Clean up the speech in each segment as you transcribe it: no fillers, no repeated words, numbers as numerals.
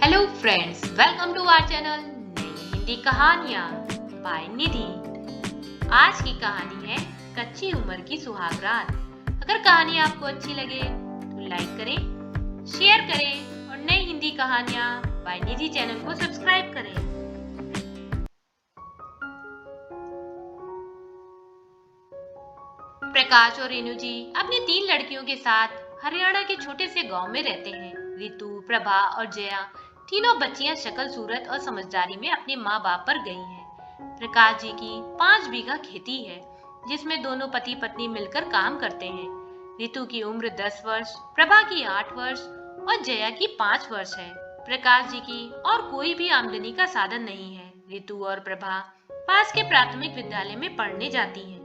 Hello friends, welcome to our channel नई हिंदी कहानियाँ bye निधि। आज की कहानी है कच्ची उम्र की सुहागरात। अगर कहानी आपको अच्छी लगे तो लाइक करें, शेयर करें और नई हिंदी कहानियाँ बाय निधि चैनल को सब्सक्राइब करें। प्रकाश और रेणु जी अपनी 3 लड़कियों के साथ हरियाणा के छोटे से गांव में रहते हैं। रितु, प्रभा और जया तीनों बच्चियां शक्ल सूरत और समझदारी में अपने माँ बाप पर गई हैं। प्रकाश जी की 5 बीघा खेती है जिसमें दोनों पति पत्नी मिलकर काम करते हैं। रितु की उम्र 10 वर्ष, प्रभा की 8 वर्ष और जया की 5 वर्ष है। प्रकाश जी की और कोई भी आमदनी का साधन नहीं है। रितु और प्रभा पास के प्राथमिक विद्यालय में पढ़ने जाती हैं।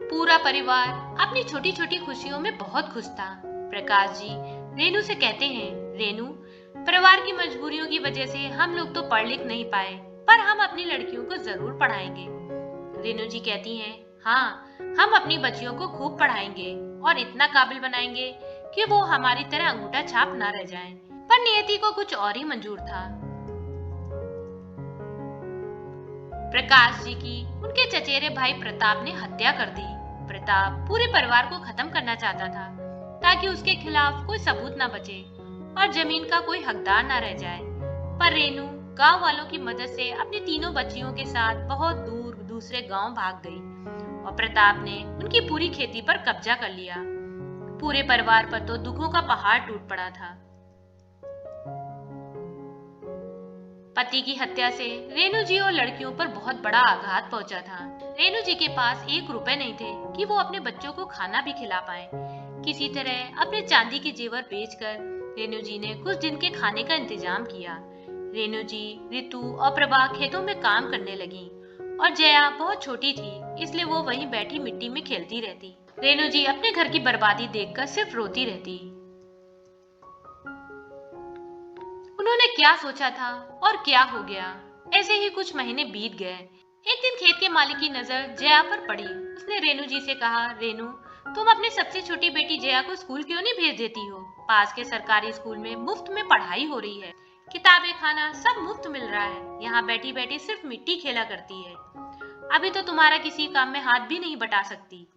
पूरा परिवार अपनी छोटी छोटी खुशियों में बहुत खुश था। प्रकाश जी रेनू से कहते हैं, रेनू, परिवार की मजबूरियों की वजह से हम लोग तो पढ़ लिख नहीं पाए, पर हम अपनी लड़कियों को जरूर पढ़ाएंगे। रेनू जी कहती हैं, हाँ, हम अपनी बच्चियों को खूब पढ़ाएंगे और इतना काबिल बनाएंगे कि वो हमारी तरह अंगूठा छाप ना रह जाएं। पर नियति को कुछ और ही मंजूर था। प्रकाश जी की उनके चचेरे भाई प्रताप ने हत्या कर दी। प्रताप पूरे परिवार को खत्म करना चाहता था ताकि उसके खिलाफ कोई सबूत न बचे और जमीन का कोई हकदार न रह जाए। पर रेनू गांव वालों की मदद से अपनी तीनों बच्चियों के साथ बहुत दूर दूसरे गांव भाग गई और प्रताप ने उनकी पूरी खेती पर कब्जा कर लिया। पूरे परिवार पर तो दुखों का पहाड़ टूट पड़ा था। पति की हत्या से रेणु जी और लड़कियों पर बहुत बड़ा आघात पहुंचा था। रेणु जी के पास 1 रुपए नहीं थे कि वो अपने बच्चों को खाना भी खिला पाए। किसी तरह अपने चांदी के जेवर बेचकर रेणु जी ने कुछ दिन के खाने का इंतजाम किया। रेणु जी, रितु और प्रभा खेतों में काम करने लगी और जया बहुत छोटी थी, इसलिए वो वहीं बैठी मिट्टी में खेलती रहती। रेणु जी अपने घर की बर्बादी देखकर सिर्फ रोती रहती। उन्होंने क्या सोचा था और क्या हो गया। ऐसे ही कुछ महीने बीत गए। एक दिन खेत के मालिक की नजर जया पर पड़ी। उसने रेणु जी से कहा, रेणु, तुम अपनी सबसे छोटी बेटी जया को स्कूल क्यों नहीं भेज देती हो? पास के सरकारी स्कूल में मुफ्त में पढ़ाई हो रही है, किताबें, खाना सब मुफ्त मिल रहा है। यहाँ बैठी बैठी सिर्फ मिट्टी खेला करती है। अभी तो तुम्हारा किसी काम में हाथ भी नहीं बटा सकती।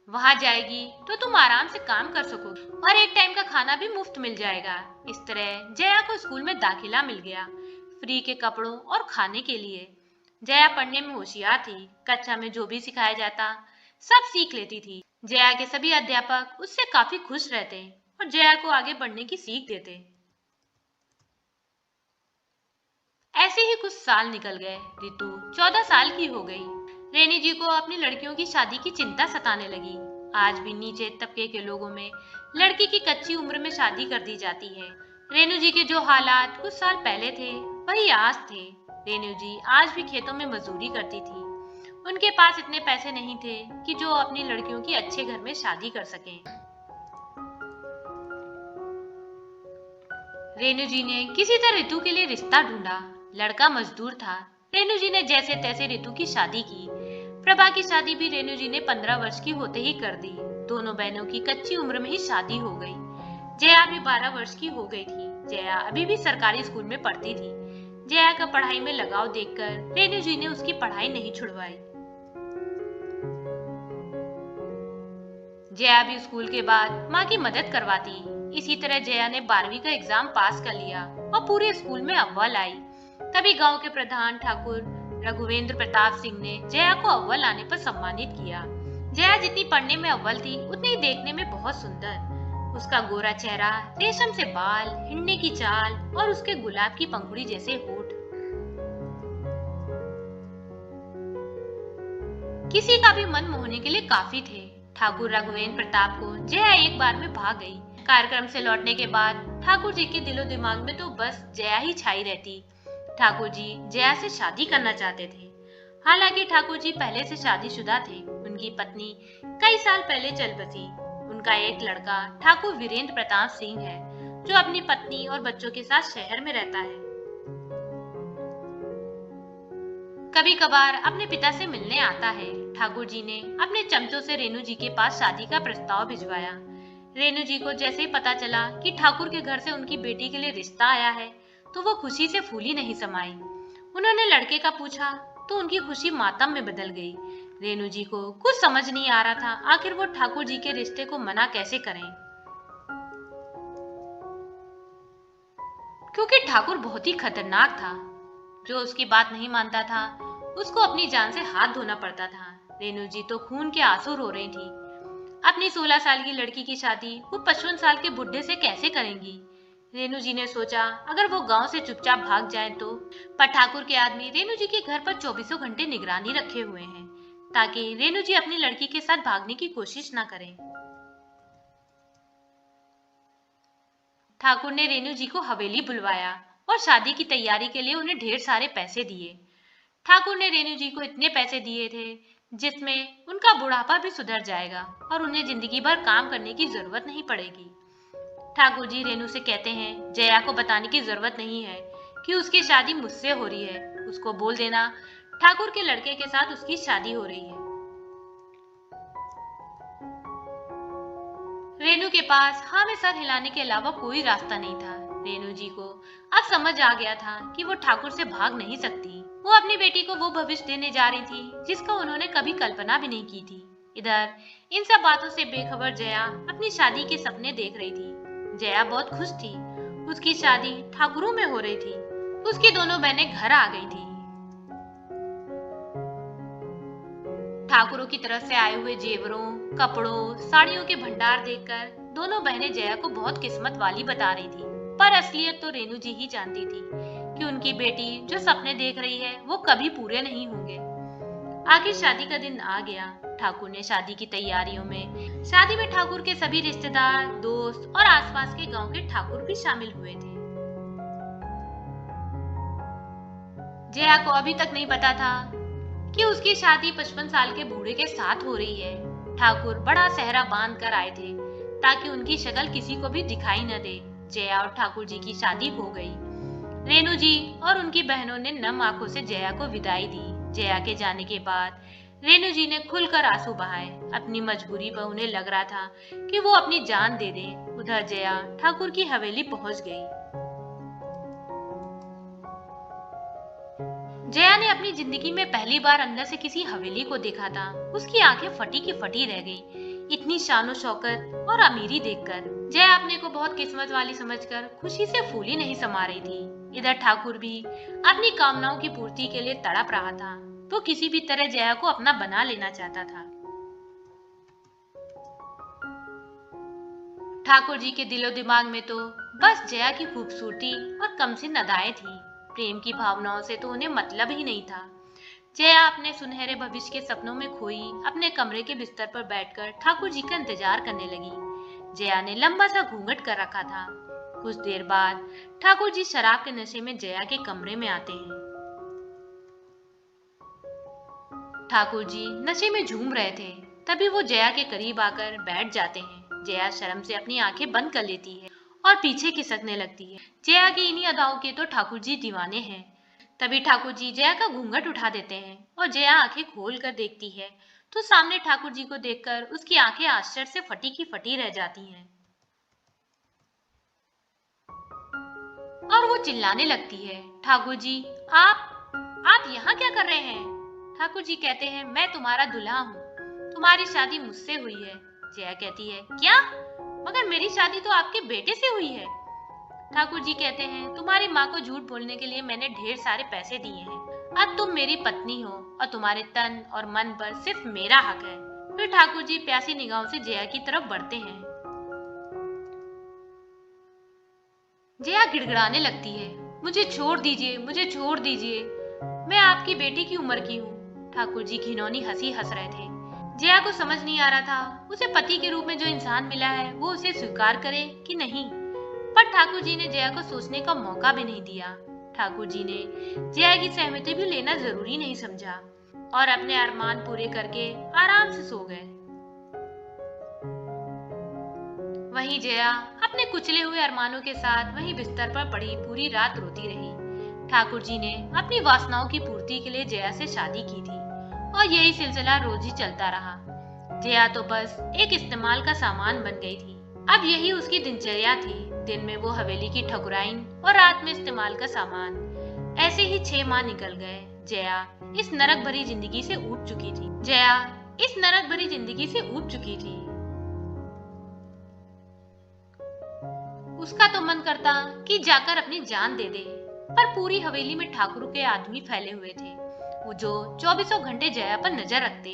वहां जाएगी तो तुम आराम से काम कर सकोगी और एक टाइम का खाना भी मुफ्त मिल जाएगा। इस तरह जया को स्कूल में दाखिला मिल गया, फ्री के कपड़ों और खाने के लिए। जया पढ़ने में होशियार थी। कक्षा में जो भी सिखाया जाता सब सीख लेती थी। जया के सभी अध्यापक उससे काफी खुश रहते और जया को आगे बढ़ने की सीख देते। ऐसे ही कुछ साल निकल गए। रितु 14 साल की हो गई। रेनी जी को अपनी लड़कियों की शादी की चिंता सताने लगी। आज भी नीचे तबके के लोगों में लड़की की कच्ची उम्र में शादी कर दी जाती है। रेणु जी के जो हालात कुछ साल पहले थे वही आज थे। रेणु जी आज भी खेतों में मजदूरी करती थी। उनके पास इतने पैसे नहीं थे कि जो अपनी लड़कियों की अच्छे घर में शादी कर सकें। रेणु जी ने किसी तरह रितु के लिए रिश्ता ढूंढा। लड़का मजदूर था। रेणु जी ने जैसे तैसे रितु की शादी की। प्रभा की शादी भी रेणु जी ने 15 वर्ष की होते ही कर दी। दोनों बहनों की कच्ची उम्र में ही शादी हो गई। जया भी 12 वर्ष की हो गई थी। जया अभी भी सरकारी स्कूल में पढ़ती थी। जया का पढ़ाई में लगाव देखकर रेणु जी ने उसकी पढ़ाई नहीं छुड़वाई। जया भी स्कूल के बाद माँ की मदद करवाती। इसी तरह जया ने 12वीं का एग्जाम पास कर लिया और पूरे स्कूल में अव्वल आई। तभी गांव के प्रधान ठाकुर रघुवेंद्र प्रताप सिंह ने जया को अव्वल आने पर सम्मानित किया। जया जितनी पढ़ने में अव्वल थी उतनी देखने में बहुत सुंदर। उसका गोरा चेहरा, रेशम से बाल, हिंडने की चाल और उसके गुलाब की पंखुड़ी जैसे होठ किसी का भी मन मोहने के लिए काफी थे। ठाकुर रघुवेंद्र प्रताप को जया एक बार में भाग गई। कार्यक्रम से लौटने के बाद ठाकुर जी के दिलो दिमाग में तो बस जया ही छाई रहती। ठाकुर जी जया से शादी करना चाहते थे। हालांकि ठाकुर जी पहले से शादीशुदा थे। उनकी पत्नी कई साल पहले चल बसी। उनका एक लड़का ठाकुर वीरेंद्र प्रताप सिंह है जो अपनी पत्नी और बच्चों के साथ शहर में रहता है। कभी कभार अपने पिता से मिलने आता है। ठाकुर जी ने अपने चमचों से रेणु जी के पास शादी का प्रस्ताव भिजवाया। रेणु जी को जैसे ही पता चला कि ठाकुर के घर से उनकी बेटी के लिए रिश्ता आया है, तो वो खुशी से फूली नहीं समाई। उन्होंने लड़के का पूछा तो उनकी खुशी मातम में बदल गई। रेणु जी को कुछ समझ नहीं आ रहा था, आखिर वो ठाकुर जी के रिश्ते को मना कैसे करें, क्योंकि ठाकुर बहुत ही खतरनाक था। जो उसकी बात नहीं मानता था, उसको अपनी जान से हाथ धोना पड़ता था। रेणु जी तो खून के आंसू रो रही थी। अपनी 16 साल की लड़की की शादी वो 55 साल के बुढ़े से कैसे करेंगी। रेणु जी ने सोचा अगर वो गांव से चुपचाप भाग जाए तो। पर ठाकुर के आदमी रेणु जी के घर पर 24 घंटे निगरानी रखे हुए हैं, ताकि रेणु जी अपनी लड़की के साथ भागने की कोशिश ना करें। ठाकुर ने रेणु जी को हवेली बुलवाया और शादी की तैयारी के लिए उन्हें ढेर सारे पैसे दिए। ठाकुर ने रेणु जी को इतने पैसे दिए थे जिसमें उनका बुढ़ापा भी सुधर जाएगा और उन्हें जिंदगी भर काम करने की जरूरत नहीं पड़ेगी। ठाकुर जी रेणु से कहते हैं जया को बताने की जरूरत नहीं है कि उसकी शादी मुझसे हो रही है। उसको बोल देना ठाकुर के लड़के के साथ उसकी शादी हो रही है। रेणु के पास हाँ में सर हिलाने के अलावा कोई रास्ता नहीं था। रेणु जी को अब समझ आ गया था कि वो ठाकुर से भाग नहीं सकती। वो अपनी बेटी को वो भविष्य देने जा रही थी जिसका उन्होंने कभी कल्पना भी नहीं की थी। इधर इन सब बातों से बेखबर जया अपनी शादी के सपने देख रही थी। जया बहुत खुश थी। उसकी शादी ठाकुरों में हो रही थी। उसकी दोनों बहनें घर आ गई थी। ठाकुरों की तरफ से आए हुए जेवरों, कपड़ों, साड़ियों के भंडार देखकर दोनों बहनें जया को बहुत किस्मत वाली बता रही थी। पर असलियत तो रेणु जी ही जानती थी कि उनकी बेटी जो सपने देख रही है वो कभी पूरे नहीं होंगे। आखिर शादी का दिन आ गया। ठाकुर ने शादी की तैयारियों में शादी में ठाकुर के सभी रिश्तेदार, दोस्त और आसपास के गांव के ठाकुर भी शामिल हुए थे। जया को अभी तक नहीं पता था कि उसकी शादी 55 साल के बूढ़े के साथ हो रही है। ठाकुर बड़ा सेहरा बांध कर आए थे ताकि उनकी शक्ल किसी को भी दिखाई न दे। जया और ठाकुर जी की शादी हो गई। रेणु जी और उनकी बहनों ने नम आंखों से जया को विदाई दी। जया के जाने के बाद रेणु जी ने खुलकर आंसू बहाए। अपनी मजबूरी पर उन्हें लग रहा था कि वो अपनी जान दे दें। उधर जया ठाकुर की हवेली पहुंच गई। जया ने अपनी जिंदगी में पहली बार अंदर से किसी हवेली को देखा था। उसकी आंखें फटी की फटी रह गई इतनी शानो शौकत और अमीरी देखकर। जया अपने को बहुत किस्मत वाली समझकर खुशी से फूली नहीं समा रही थी। इधर ठाकुर भी अपनी कामनाओं की पूर्ति के लिए तड़प रहा था। वो किसी भी तरह जया को अपना बना लेना चाहता था। ठाकुर जी के दिलो दिमाग में तो बस जया की खूबसूरती और कमसिन अदाएं थी। प्रेम की भावनाओं से तो उन्हें मतलब ही नहीं था। जया अपने सुनहरे भविष्य के सपनों में खोई अपने कमरे के बिस्तर पर बैठकर ठाकुर जी का इंतजार करने लगी। जया ने लंबा सा घूंघट कर रखा था। कुछ देर बाद ठाकुर जी शराब के नशे में जया के कमरे में आते हैं। ठाकुर जी नशे में झूम रहे थे। तभी वो जया के करीब आकर बैठ जाते हैं। जया शर्म से अपनी आंखें बंद कर लेती है और पीछे खिसकने लगती है। जया की इन्हीं अदाओं के तो ठाकुर जी दीवाने हैं। तभी ठाकुर जी जया का घूंघट उठा देते हैं और जया आंखें खोल कर देखती है तो सामने ठाकुर जी को देखकर उसकी आंखें आश्चर्य से फटी की फटी रह जाती हैं और वो चिल्लाने लगती है, ठाकुर जी आप यहाँ क्या कर रहे हैं? ठाकुर जी कहते हैं, मैं तुम्हारा दूल्हा हूँ, तुम्हारी शादी मुझसे हुई है। जया कहती है, क्या? मगर मेरी शादी तो आपके बेटे से हुई है। ठाकुर जी कहते हैं, तुम्हारी माँ को झूठ बोलने के लिए मैंने ढेर सारे पैसे दिए हैं। अब तुम मेरी पत्नी हो और तुम्हारे तन और मन पर सिर्फ मेरा हक है। फिर ठाकुर जी प्यासी निगाहों से जया की तरफ बढ़ते हैं। जया गिड़गिड़ाने लगती है, मुझे छोड़ दीजिए, मुझे छोड़ दीजिए, मैं आपकी बेटी की उम्र की हूँ। ठाकुर जी घिनौनी हंसी हंस रहे थे। जया को समझ नहीं आ रहा था उसे पति के रूप में जो इंसान मिला है वो उसे स्वीकार करे कि नहीं। पर ठाकुर जी ने जया को सोचने का मौका भी नहीं दिया। ठाकुर जी ने जया की सहमति भी लेना जरूरी नहीं समझा और अपने अरमान पूरे करके आराम से सो गए। वहीं जया अपने कुचले हुए अरमानों के साथ वहीं बिस्तर पर पड़ी पूरी रात रोती रही। ठाकुर जी ने अपनी वासनाओं की पूर्ति के लिए जया से शादी की थी और यही सिलसिला रोज ही चलता रहा। जया तो बस एक इस्तेमाल का सामान बन गई थी। अब यही उसकी दिनचर्या थी। दिन में वो हवेली की ठकुराइन और रात में इस्तेमाल का सामान। ऐसे ही 6 माह निकल गए। जया इस नरक भरी जिंदगी से ऊब चुकी थी। जया इस नरक भरी जिंदगी से ऊब चुकी थी। उसका तो मन करता कि जाकर अपनी जान दे दे, पर पूरी हवेली में ठाकुर के आदमी फैले हुए थे, वो जो 24 घंटे जया पर नजर रखते।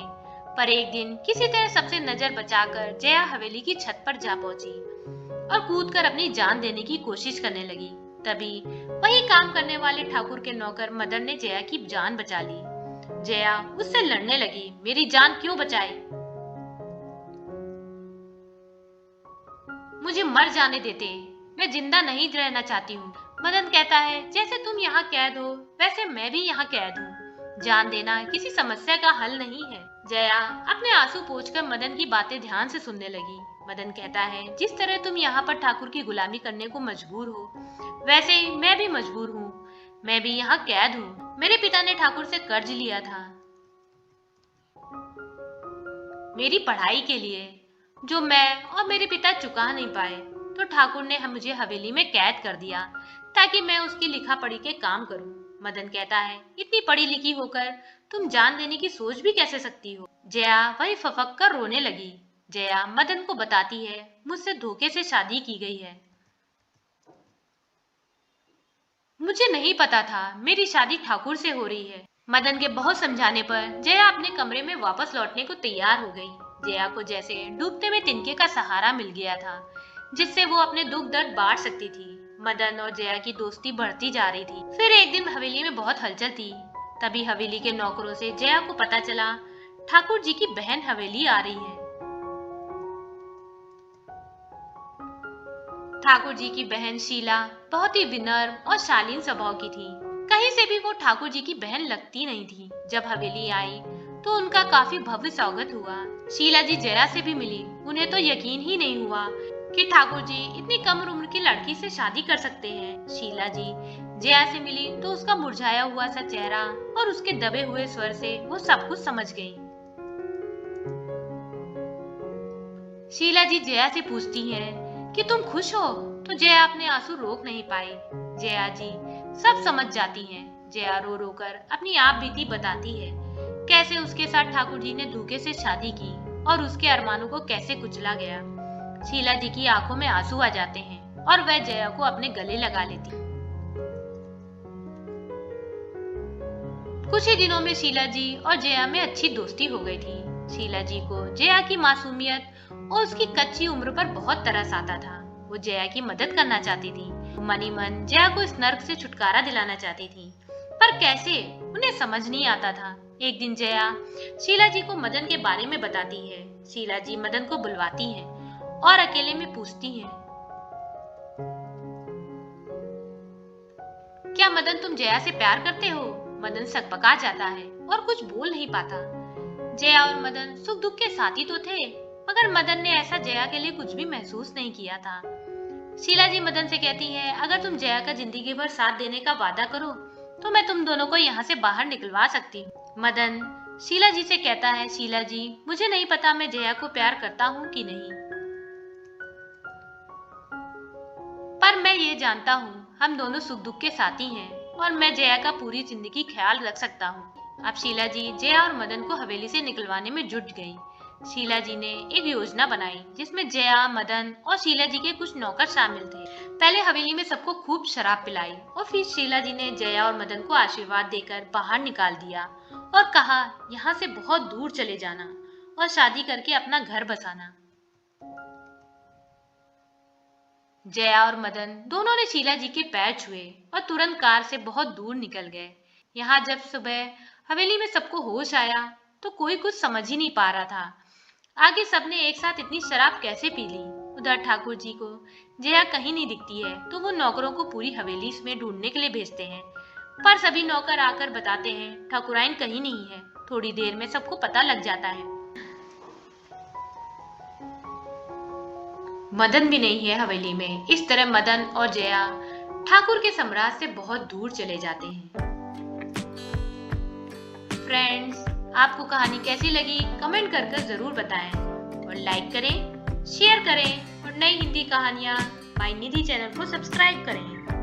पर एक दिन किसी तरह सबसे नजर बचाकर जया हवेली की छत पर जा पहुंची और कूदकर अपनी जान देने की कोशिश करने लगी। तभी वही काम करने वाले ठाकुर के नौकर मदन ने जया की जान बचा ली। जया उससे लड़ने लगी, मेरी जान क्यों बचाई? मुझे मर जाने देते, मैं जिंदा नहीं रहना चाहती हूँ। मदन कहता है, जैसे तुम यहाँ कैद हो वैसे मैं भी यहाँ कैद हूँ। जान देना किसी समस्या का हल नहीं है। जया अपने आंसू पोंछकर मदन की बातें ध्यान से सुनने लगी। मदन कहता है, जिस तरह तुम यहाँ पर ठाकुर की गुलामी करने को मजबूर हो, वैसे ही मैं भी मजबूर हूँ। मैं भी यहाँ कैद हूँ। मेरे पिता ने ठाकुर से कर्ज लिया था मेरी पढ़ाई के लिए, जो मैं और मेरे पिता चुका नहीं पाए, तो ठाकुर ने मुझे हवेली में कैद कर दिया ताकि मैं उसकी लिखा पढ़ी के काम करूं। मदन कहता है, इतनी पढ़ी लिखी होकर तुम जान देने की सोच भी कैसे सकती हो? जया वही फफक कर रोने लगी। जया मदन को बताती है, मुझसे धोखे से शादी की गई है। मुझे नहीं पता था मेरी शादी ठाकुर से हो रही है। मदन के बहुत समझाने पर जया अपने कमरे में वापस लौटने को तैयार हो गई। जया को जैसे डूबते में तिनके का सहारा मिल गया था, जिससे वो अपने दुख दर्द बांट सकती थी। मदन और जया की दोस्ती बढ़ती जा रही थी। फिर एक दिन हवेली में बहुत हलचल थी। तभी हवेली के नौकरों से जया को पता चला ठाकुर जी की बहन हवेली आ रही है। ठाकुर जी की बहन शीला बहुत ही विनम्र और शालीन स्वभाव की थी। कहीं से भी वो ठाकुर जी की बहन लगती नहीं थी। जब हवेली आई तो उनका काफी भव्य स्वागत हुआ। शीला जी जया से भी मिली। उन्हें तो यकीन ही नहीं हुआ कि ठाकुर जी इतनी कम उम्र की लड़की से शादी कर सकते हैं। शीला जी जया से मिली तो उसका मुरझाया हुआ सा चेहरा और उसके दबे हुए स्वर से वो सब कुछ समझ गई। शीला जी जया से पूछती हैं कि तुम खुश हो? तो जया अपने आंसू रोक नहीं पाई। जया जी सब समझ जाती हैं। जया रो रो कर अपनी आप बीती बताती है, कैसे उसके साथ ठाकुर जी ने धोखे से शादी की और उसके अरमानों को कैसे कुचला गया। शीला जी की आंखों में आंसू आ जाते हैं और वह जया को अपने गले लगा लेती। कुछ ही दिनों में शीला जी और जया में अच्छी दोस्ती हो गई थी। शीला जी को जया की मासूमियत और उसकी कच्ची उम्र पर बहुत तरस आता था। वो जया की मदद करना चाहती थी। वो मनी मन जया को इस नर्क से छुटकारा दिलाना चाहती थी, पर कैसे उन्हें समझ नहीं आता था। एक दिन जया शीला जी को मदन के बारे में बताती है। शीला जी मदन को बुलवाती हैं और अकेले में पूछती हैं, क्या मदन तुम जया से प्यार करते हो? मदन सकपका जाता है और कुछ बोल नहीं पाता। जया और मदन सुख दुख के साथी तो थे, मगर मदन ने ऐसा जया के लिए कुछ भी महसूस नहीं किया था। शीला जी मदन से कहती है, अगर तुम जया का जिंदगी भर साथ देने का वादा करो तो मैं तुम दोनों को यहाँ से बाहर निकलवा सकती हूँ। मदन शीला जी से कहता है, शीला जी मुझे नहीं पता मैं जया को प्यार करता हूँ कि नहीं, पर मैं ये जानता हूँ हम दोनों सुख दुख के साथी हैं और मैं जया का पूरी जिंदगी ख्याल रख सकता हूँ। अब शीला जी जया और मदन को हवेली से निकलवाने में जुट गई। शीला जी ने एक योजना बनाई जिसमें जया, मदन और शीला जी के कुछ नौकर शामिल थे। पहले हवेली में सबको खूब शराब पिलाई और फिर शीला जी ने जया और मदन को आशीर्वाद देकर बाहर निकाल दिया और कहा, यहाँ से बहुत दूर चले जाना और शादी करके अपना घर बसाना। जया और मदन दोनों ने शीला जी के पैर छुए और तुरंत कार से बहुत दूर निकल गए। यहाँ जब सुबह हवेली में सबको होश आया तो कोई कुछ समझ ही नहीं पा रहा था। आगे सबने एक साथ इतनी शराब कैसे पी ली। उधर ठाकुर जी को जया कहीं नहीं दिखती है तो वो नौकरों को पूरी हवेली में ढूंढने के लिए भेजते हैं, पर सभी नौकर आकर बताते हैं ठाकुराइन कहीं नहीं है। थोड़ी देर में सबको पता लग जाता है मदन भी नहीं है हवेली में। इस तरह मदन और जया ठाकुर के साम्राज्य से बहुत दूर चले जाते हैं। फ्रेंड्स, आपको कहानी कैसी लगी कमेंट कर जरूर बताएं और लाइक करें, शेयर करें और नई हिंदी कहानियाँ माय निधि चैनल को सब्सक्राइब करें।